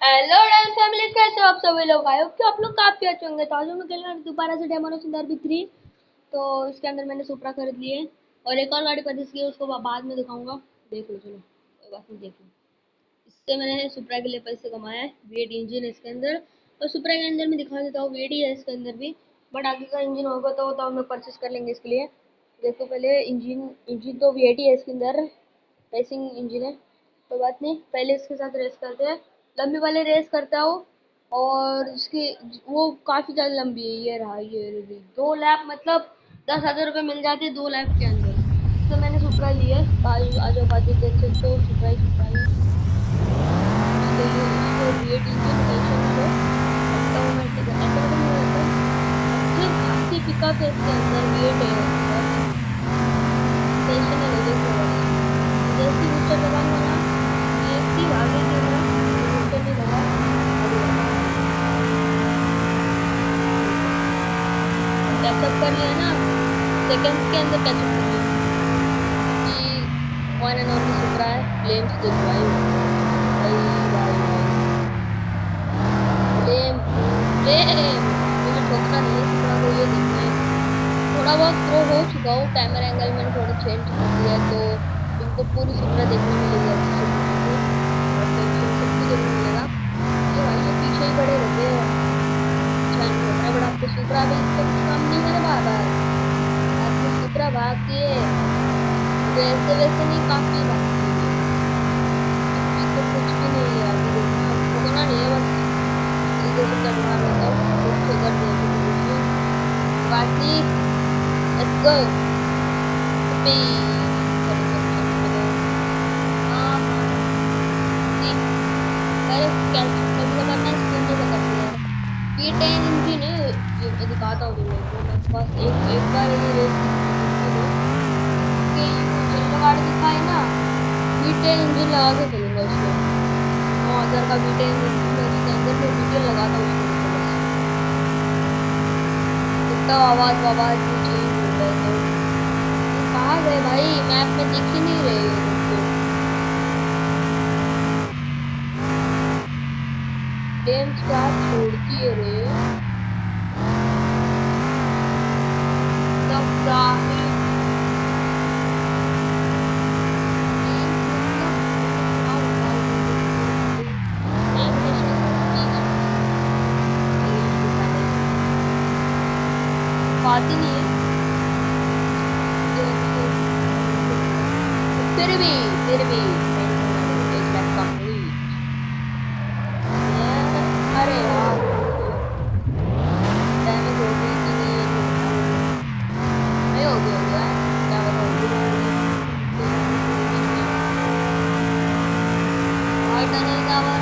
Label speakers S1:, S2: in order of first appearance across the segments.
S1: Hello dance family, कैसे हो आप सभी लोग? आए हो कि आप लोग काफी अच्छे होंगे। तो आज मैं खेल रहा हूँ दोबारा से डेमोन सिंदर भी 3। तो इसके अंदर मैंने सुपरा खरीद लिए और एक और गाड़ी परचेस की है, उसको बाद में दिखाऊंगा। देख लो, चलो कोई बात नहीं, देख लो। इससे मैंने सुपरा के लिए पैसे कमाए हैं। V8 इंजन है इसके अंदर, और सुपरा के अंदर मैं दिखा देता हूँ। V8 ही है इसके अंदर भी, बट आगे का इंजन होगा तो हम लोग परचेस कर लेंगे इसके लिए। देखो पहले इंजन इंजन तो V8 ही है इसके अंदर, रेसिंग इंजन है। कोई बात नहीं, पहले इसके साथ रेस करते हैं। लंबी वाली रेस करता हूँ, और इसकी वो काफ़ी ज़्यादा लंबी है। ये रहा, ये रही 2 लैप, मतलब 10,000 रुपये मिल जाते हैं 2 लैप के अंदर। तो मैंने सुपरा लिया है। आजू बाजू देख सकते हो, सुपरा ही सुपरा है। इसको V8 इंजन, टेंशन ना लो। ऑटोमेटिक ऑटोमेटिक नहीं रहता, अच्छे खासी पिकअप है इसके अंदर। V8 है, टेंशन ना लो। देखो बस, जैसे बूस्टर लगाऊंगा ना, ऐसी भागेगी ना। बूस्टर नहीं लगा, अभी लगा। कैचअप कर लिया ना, सेकंड्स के अंदर कैचअप कर लिया। कि वन एंड ओनली सुपरा है। फ्लेम्स देखो भाई, भाई भाई भाई, फ्लेम फ्लेम। मुझे ठोकना नहीं है सुपरा को, ये देखना है। थोड़ा बहुत प्रो हो चुका हूँ, कैमरा एंगल मैंने थोड़ा चेंज कर दिया है, तो तुमको पूरी सुपरा देखने मिलेगी अच्छे से, बिल्कुल परफेक्शन सब कुछ देखने मिलेगा। ये भाई ये पीछे ही पड़े रहते हैं। अच्छा नहीं होता है, बट आपको सुपरा भी इससे कुछ काम नहीं है बाबा। आपको सुपरा भागती है, वैसे वैसे नहीं, काफी भागती है ये। अभी तो कुछ भी नहीं है, अभी देखना ठोकना नहीं है, बस इस तरीके से चलना रहता हूँ। कुछ कर दिया तो देखिए, बात नहीं। Let's go. चलो चलो चलो चलो। हाँ हाँ, ठीक। पहले कैच कभी तो करना है, स्पिन नहीं पकड़ती है। V10 इंजन है ये, मैं दिखाता हूँ तुम लोग को। मेरे पास एक एक बार ये रेस दिखा दो कि वो येलो गाड़ी दिखाए ना, V10 इंजन लगा के चलूंगा उसको। 9,000 का V10 इंजन है उसके अंदर, मैं V10 लगाता हूँ उसको, रुको बस। कितना आवाज आवाज भी चेंज होता है। तो ये कहाँ गए भाई, मैप में दिख ही नहीं रहे ये लोग तो। गेम्स क्या छोड़ती है रे, तब जाके गेम्स, मतलब क्या बताऊँ तुम लोग को भाई। एनिमेशन चीज भाई, इसको पहले बात ही नहीं है। मुझे लगता है, फिर भी टेंशन ना लो, 1 लाख कंप्लीट। ये अरे यार, रुको, डैमेज हो गई कि नहीं ये नहीं पता मुझे। नहीं होगी, हो गया है, क्या पता होगी नहीं होगी। कोई बात नहीं, कोई टेंशन नहीं लो। भाई टनल के आवाज,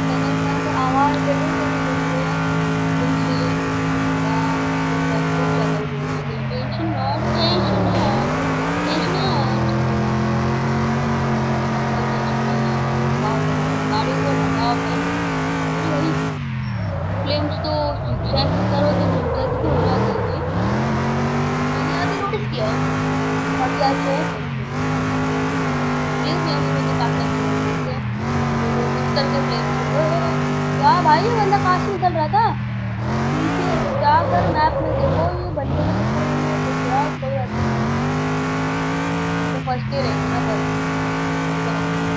S1: टनल के अंदर आवाज देखो कैसे सुन रही है। विंडशील्ड का सब कुछ चैनल बोल रही है। Tension not, tension not, tension not, कोई टेंशन नहीं है। भगाओ भगाओ, गाड़ी को भगाओ पहले। अरे भाई, फ्लेम्स तो चेक करो तो जल्दी तो हो जाती होगी। मैंने अभी नोटिस किया है, काफी अच्छे हैं न्यू गेम्स में तो, काफी अच्छे हैं फ्लेम्स है। वो पिस्टल के फ्लेम्स है। क्या भाई, ये बंदा कहाँ से निकल रहा था? पीछे जाकर मैप में देखो, ये बंदे के चक्कर में मैं फंस गया। कोई बात नहीं, तो फर्स्ट ही रहेंगे ना कल, टेंशन अपना लो।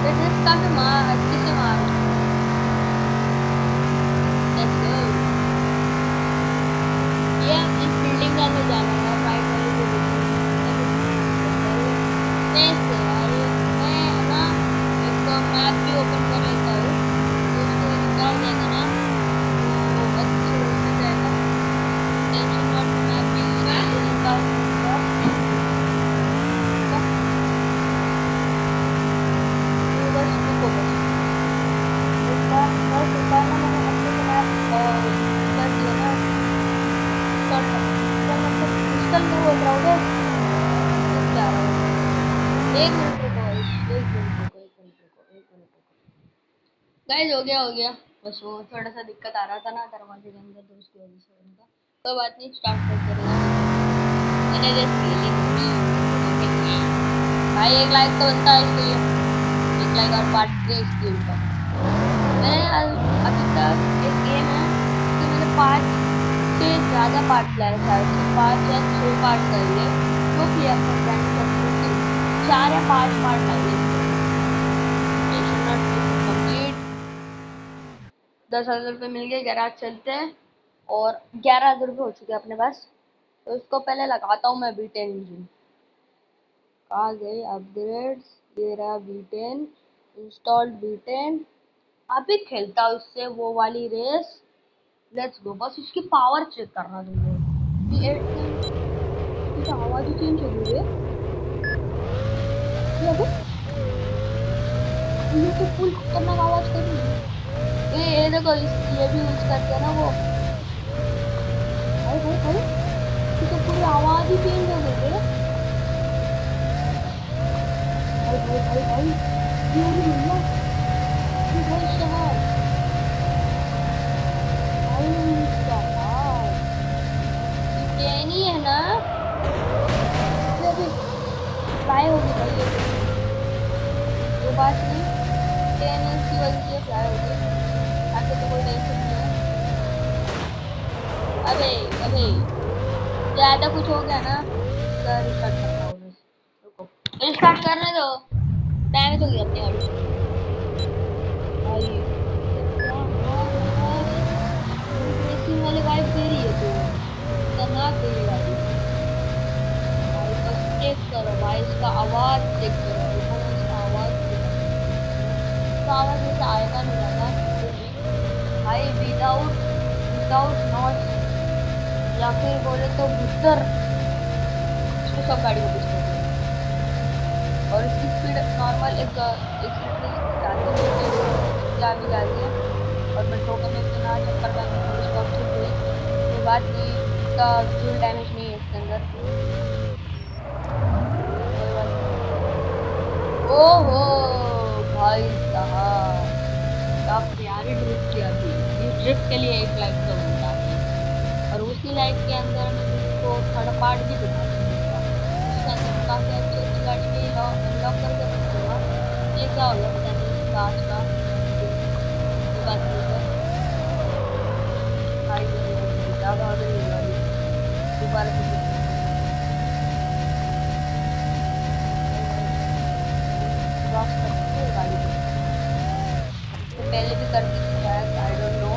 S1: ये ड्रिफ्ट काफी मार अच्छे से मारो। Let's go. ये इस बिल्डिंग के अंदर जाना है, और राइट वाली जो बिल्डिंग है उसके अंदर जाना है, इसके अंदर। कैसे यार, मैं ना एक मैप भी ओपन कर लेता हूँ, तो उसको ये निकाल देगा ना, तो अच्छे से वो मिल जाएगा। टेंशन नॉट, मैं मैप भी यूज करके निकाल दूंगा। ठीक है, तो बस रुको बस। एक बार ना मैंने अच्छे से मैप कर दिया ना, इंस्टॉल इंस्टॉल मतलब इंस्टॉल नहीं बोल रहा हूँ बे, लिख क्या रहा हूँ। 1 मिनट रुको भाई, 1 मिनट रुको, 1 मिनट रुको, 1 मिनट रुको। गाइस हो गया। बस वो थोड़ा सा दिक्कत आ रहा था ना दरवाजे के अंदर, तो उसकी वजह से उनका। कोई बात नहीं, स्टार्ट करते रेस। मैंने रेस ले ली, मम्मी, तो हो गई। भाई 1 लाइक तो बनता है इसके लिए, 1 लाइक और पार्ट 3 इसके ऊपर। मैंने अभी तक एक गेम है कि मैंने 5 से ज़्यादा पार्ट लाए, शायद से 5 या 6 पार्ट कर लिए, जो कि अपने फ्रेंड सब 4 या 5 पार्ट लाए कंप्लीट। 10,000 रुपये मिल गए, गैराज चलते हैं और 11,000 रुपये हो चुके हैं अपने पास। तो इसको पहले लगाता हूँ मैं B10 इंजन। कहाँ गए अपग्रेड्स, ये रहा B10 इंस्टॉल्ड B10। अभी खेलता हूँ इससे वो वाली रेस, लेट्स गो। बस इसकी पावर चेक करना तुमको। ये तो आवाज ही चेंज हो गई है, ये तो फुल खतरनाक आवाज कर रही है। ये देखो ये भी यूज करते हैं ना वो। भाई भाई भाई, ये तो पूरी आवाज ही चेंज हो गई है। भाई भाई भाई भाई, ये भी मिलना, ये भाई साहब, भाई साहब, ये टैनी है ना, ये अभी फ्लाई होगी भाई, ये वो बात नहीं, 10 इंच की वजह से फ्लाई होगी, आगे तो कोई टेंशन नहीं है। अबे अबे ज्यादा कुछ हो गया ना, रिस्टार्ट करता हूँ बस, रुको रिस्टार्ट करने दो, डैमेज हो गया अपनी गाड़ी भाई। रेसिंग वाले वाइब दे रही है तो खतरनाक दे रही गाड़ी भाई। बस चेक करो भाई, इसका आवाज चेक करो, इसका आवाज जैसे आएगा नहीं जाता भाई, विदाउट विदाउट नॉइस या फिर बोले तो भीतर इसको सब गाड़ी को पूछते हैं। और इसकी स्पीड नॉर्मल एक जाती है और मैं ठोकर में इतना चक्कर का स्टॉप छूट गई, कोई बात नहीं, इसका फ्यूल डैमेज नहीं है इसके अंदर। ओहो भाई साहब, क्या प्यारी ड्रिफ्ट किया थी, इस ड्रिफ्ट के लिए 1 लाइक तो बनता है। और उसी लाइक के अंदर मैं तुमको थर्ड पार्ट भी दिखा दूँगा, उसके अंदर काफ़ी अच्छी अच्छी गाड़ी भी अनलॉक करके रखूँगा। ये क्या होगा पता नहीं, आज का बात ज़्यादा हो गई गाड़ी दोबारा से क्रॉस करती है गाड़ी तो पहले भी करती थी शायद, आई डोंट नो,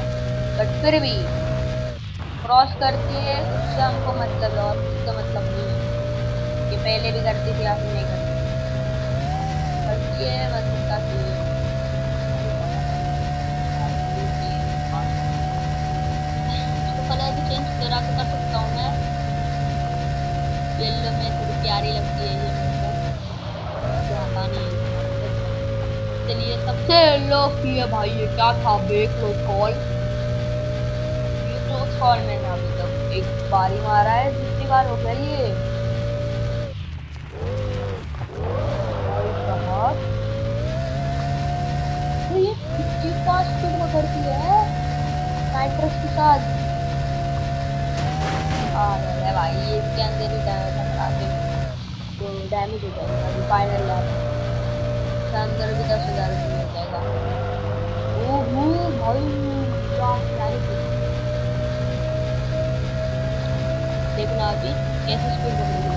S1: बट फिर भी क्रॉस करती है, उससे हमको मतलब है और उसका मतलब नहीं है कि पहले भी करती थी या फिर नहीं करती है, बस उसका कलर भी चेंज करा के कर सकता हूँ मैं, येलो में थोड़ी प्यारी लगती है ये मेरे को, आता नहीं है। चलिए सबसे येलो की है भाई, ये क्या था ब्रेक लो कॉल, ये क्लोज कॉल मैंने अभी तक एक बार ही मारा है, दूसरी बार हो गया ये। तो ये 50 स्पीड में करती है नाइट्रस के साथ। अरे भाई ये इसके अंदर ही तो डैमेज हो जाएगा अभी फाइनल लैप के अंदर भी 10,000 रुपये मिल जाएगा। ओह भाई देखना अभी कैसे स्पीड बढ़ेगी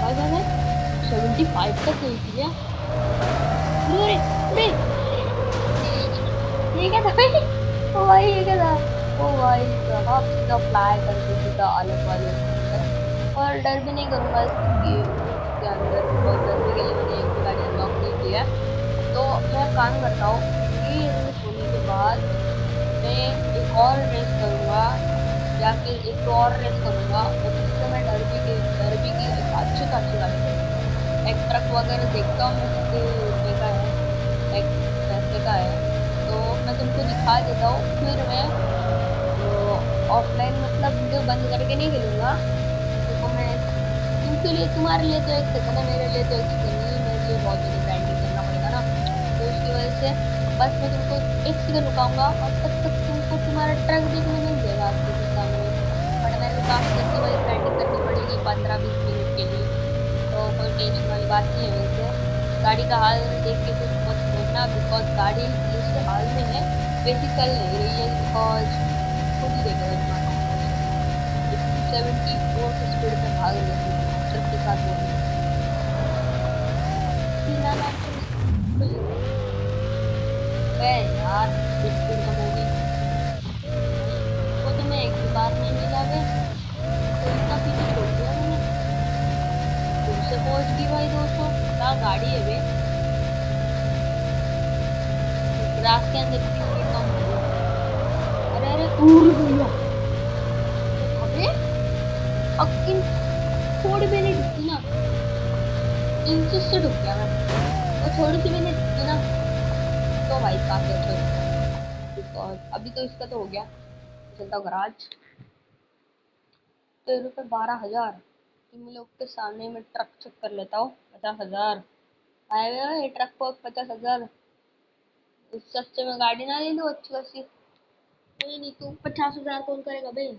S1: भाई भाई भाई 75 तक गई थी क्या? अरे ये क्या था भाई? ओ भाई ये क्या था? ओ भाई साहब सीधा फ्लाई करके सीधा अलग वाले और डर भी नहीं करूँगा इसके अंदर, बहुत डरने के लिए मैंने एक गाड़ी अनलॉक नहीं किया। तो मैं काम करता हूँ कि रेस होने के बाद मैं एक और रेस करूँगा या फिर एक और रेस करूँगा और जिससे मैं डर भी की अच्छी खासी गाड़ी करूँगा। एक ट्रक वगैरह देखता हूँ मैं देखा है एक पैसे का है तो मैं तुमको दिखा देता हूँ, फिर मैं ऑफलाइन मतलब वीडियो बंद करके नहीं खेलूँगा। देखो मैं तुमके लिए, तुम्हारे लिए तो 1 सेकंड है, मेरे लिए तो 1 सेकंड नहीं, मेरे लिए बहुत ज़्यादा ग्राइंडिंग करना पड़ेगा ना, तो उसकी वजह से बस मैं तुमको 1 सेकंड रुकाऊँगा और तब तक तुमको तुम्हारा ट्रक देखने मिल जाएगा आपके सामने। बट मेरे को काम करते हुए ग्राइंडिंग करनी पड़ेगी 15-20 मिनट बात नहीं है वैसे। गाड़ी का हाल देख के कुछ मत सोचना, बिकॉज गाड़ी जिस हाल में है वैसी चल नहीं रही है, बिकॉज खुद ही देखो इतना 74 की स्पीड पे भाग रही है ट्रक के साथ वो भी। सीना नाम से यार स्पीड कम होगी, वो तो मैं एक भी बार नहीं मिला वे, तो इतना पीछे छोड़ दिया मैंने। दूर से पहुंच गई भाई दोस्तों, क्या गाड़ी है वे। ग्रास के अंदर की स्पीड कम हो गई। अरे अरे दूर भैया, अबे अब इन थोड़ी भी नहीं दिखती ना, इंचेस से डूब गया मैं, और थोड़ी सी भी नहीं दिखती ना तो भाई काफी अच्छा होता है। बिकॉज अभी तो इसका तो हो गया, चलता हूँ गराज। तो रुपये 12,000 तुम लोग के सामने में ट्रक चेक कर लेता हूँ। 50,000 आए हुए ये ट्रक को 50,000। इस सस्ते में गाड़ी ना ले लो अच्छी खासी, नहीं तू 50,000 कौन करेगा भाई।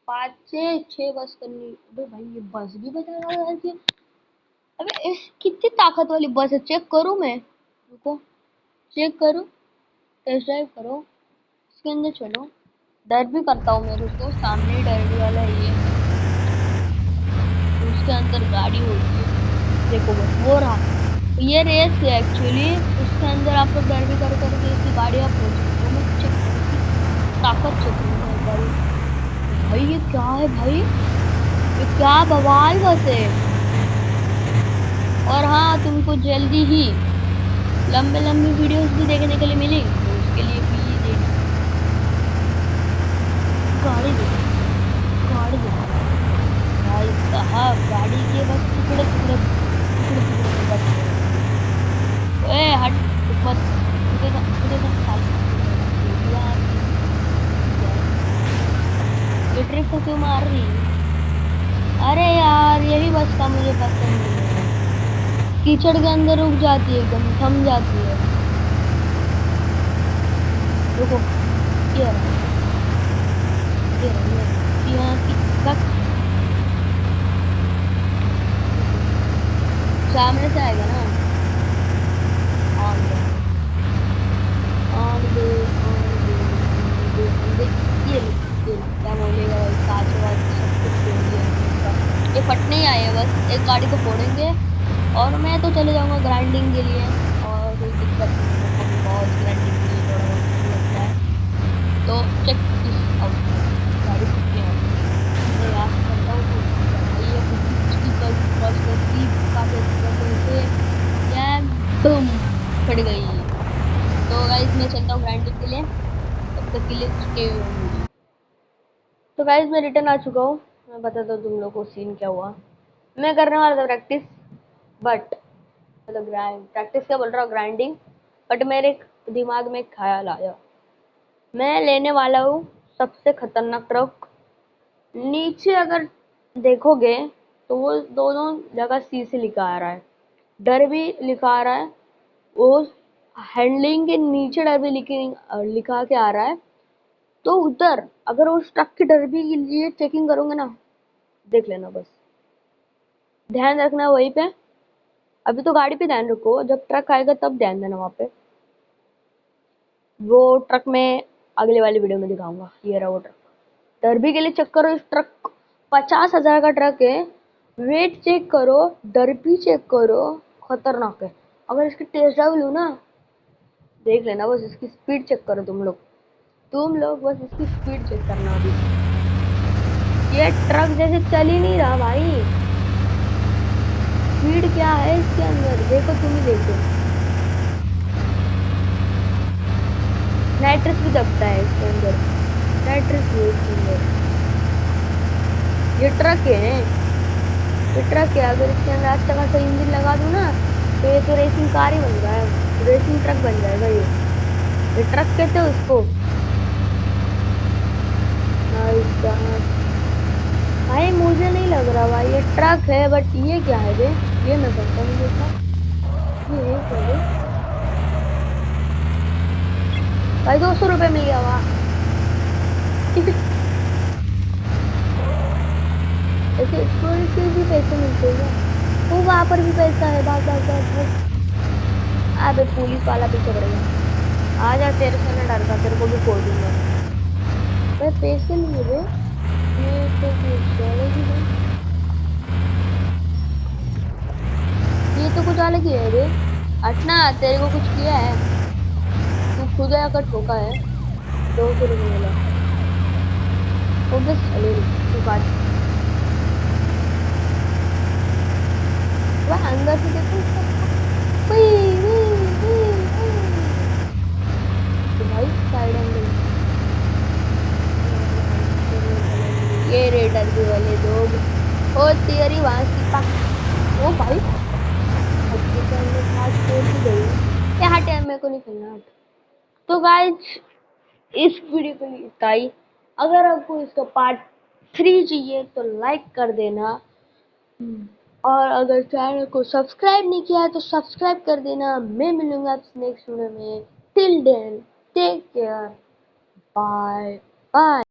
S1: 5 से 6 बस करनी। अबे भाई ये बस भी बताएगा यार कि अबे कितनी ताकत वाली बस है, चेक करूँ मैं, रुको चेक करूँ, टेस्ट ड्राइव करो, इसके अंदर चलो। डर भी करता हूँ मैं दोस्तों, सामने ही डरने वाला है ये, उसके अंदर गाड़ी होती है देखो बस वो रहा। ये रेस है एक्चुअली, उसके अंदर आप लोग डर भी कर करके इसकी गाड़ी आप पहुंच सकते हो। मैं चेक करूँ ताकत चेक करूँगा गाड़ी। भाई ये क्या है भाई, ये क्या बवाल बस है। और हाँ तुमको जल्दी ही लंबे लंबी वीडियोस भी देखने के लिए मिलेगी, तो उसके लिए प्लीज गाड़ी दे, गाड़ी दे भाई साहब, गाड़ी के बस टुकड़े टुकड़े टुकड़े टुकड़े बच गए। ए हट बस, ये ट्रिप को क्यों मार रही है। अरे यार यही बस का मुझे पसंद नहीं है, कीचड़ के अंदर रुक जाती है, एकदम थम जाती है। रुको ये यहाँ की सामने से आएगा ना, ऑन दे ऑन दे ऑन दे, ये क्या बोलेगा, कांच वाच सब कुछ तोड़ दिया। ये फटने ही आए हैं, बस एक गाड़ी को फोड़ेंगे और मैं तो चले जाऊंगा ग्राइंडिंग के लिए, और कोई दिक्कत नहीं है, बहुत ग्राइंडिंग के लिए थोड़ा बहुत लगता है। तो चेक आउट गाड़ी कितनी है, मैं याद करता हूँ फट गई। तो गाइस मैं चलता हूँ ग्राइंडिंग के लिए, तब तक के लिए stay with me। तो गाइस मैं रिटर्न आ चुका हूँ, मैं बताता हूँ तुम लोग को सीन क्या हुआ। मैं करने वाला था प्रैक्टिस, बट मतलब प्रैक्टिस क्या बोल रहा हूँ, ग्राइंडिंग। बट मेरे दिमाग में एक ख्याल आया, मैं लेने वाला हूँ सबसे खतरनाक ट्रक। नीचे अगर देखोगे तो वो दोनों जगह सी से लिखा आ रहा है, डर भी लिखा आ रहा है, वो हैंडलिंग के नीचे डर भी लिखा के आ रहा है। तो उधर अगर उस ट्रक की डर भी के लिए चेकिंग करोगे ना, देख लेना बस, ध्यान रखना वहीं पे। अभी तो गाड़ी पे ध्यान रखो, जब ट्रक आएगा तब ध्यान देना वहाँ पे। वो ट्रक मैं अगले वाली वीडियो में दिखाऊंगा। ये रहा वो ट्रक, डरबी के लिए चेक करो। इस ट्रक 50,000 का ट्रक है, वेट चेक करो, डरबी चेक करो, खतरनाक है। अगर इसकी टेस्ट ड्राइव लूँ ना, देख लेना बस, इसकी स्पीड चेक करो तुम लोग बस इसकी स्पीड चेक करना। अभी ये ट्रक जैसे चल ही नहीं रहा भाई, स्पीड क्या है इसके अंदर, देखो तुम ही देखो। नाइट्रस भी दबता है इसके अंदर, नाइट्रस भी इसके अंदर। ये ट्रक है, ये ट्रक है, अगर इसके अंदर अच्छा खासा इंजन लगा दूँ ना, तो ये तो रेसिंग कार ही बन रहा है, रेसिंग ट्रक बन जाएगा ये ट्रक कहते हैं उसको। भाई मुझे नहीं लग रहा भाई ये ट्रक है, बट ये क्या है बे, ये मैं करता हूँ देखा, ये क्या है भाई। 200 रुपये मिल गया वाह। ऐसे एक्सप्लोर के भी पैसे मिलते हैं। वो वहां पर भी पैसा है, भाग भाग भाग भाग। अबे पुलिस वाला पीछे पड़ गया। आ जा, तेरे से ना डरता, तेरे को भी फोड़ दूंगा। भाई पैसे नहीं है बे, ये तो कुछ अलग ही है। ये तो कुछ अलग ही है बे। हटना, तेरे को कुछ किया है? तू खुद आकर ठोका है। 200 रुपये मिला। ओ बस चले रे, तू काट। वह अंदर से देखो इसका। वही वही वही वही। तो भाई साइड एंगल। ये रेडर भी वाले लोग। ओ तेरी वहां की पा। ओ भाई, अच्छे से हमने काट तोड़ दी गई। ये हट यार, मेरे को नहीं खेलना, हट। तो गाइस, इस वीडियो के लिए इतना ही। अगर आपको इसका पार्ट 3 चाहिए तो लाइक कर देना। और अगर चैनल को सब्सक्राइब नहीं किया है तो सब्सक्राइब कर देना। मैं मिलूंगा आपसे नेक्स्ट वीडियो में। Till then, take care, bye bye.